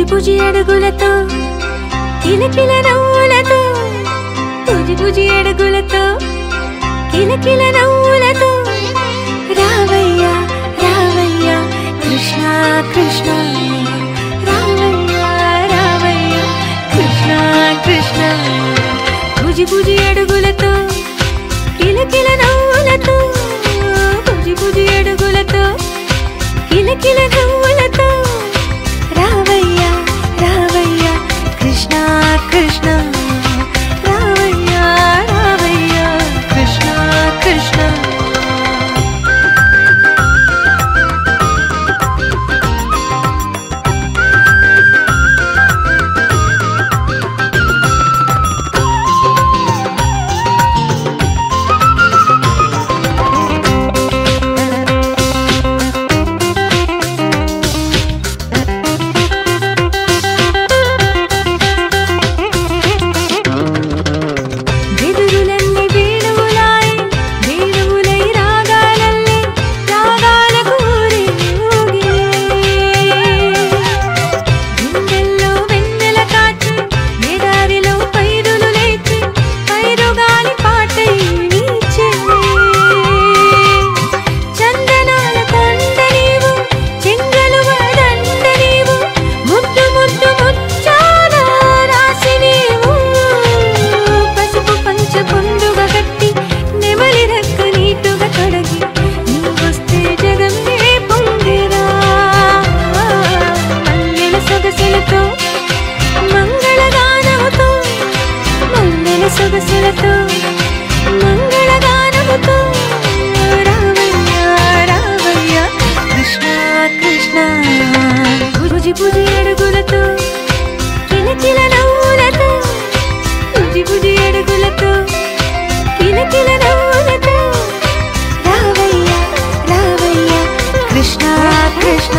బుజి అడుగులతో కిలకిల నవ్వులతో బుజి అడుగులతో కిలకిల నవ్వులతో రావయ్యా రావయ్యా కృష్ణ కృష్ణ రావయ్యా రావయ్యా కృష్ణ కృష్ణ బుజి అడుగులతో కిలకిల నవ్వులతో బుజి అడుగులతో కిలకిల నవ్వులతో రావయ్యా రావయ్యా కృష్ణ కృష్ణ రావయ్యా రావయ్యా కృష్ణ కృష్ణ సొగసులతో మంగళగానముతో రావయ్యా రావయ్యా కృష్ణ కృష్ణ బుజి అడుగులతో కిలకిల నవ్వులతో బుజి అడుగులతో కిలకిల నవ్వులతో రావయ్యా రావయ్యా కృష్ణ కృష్ణ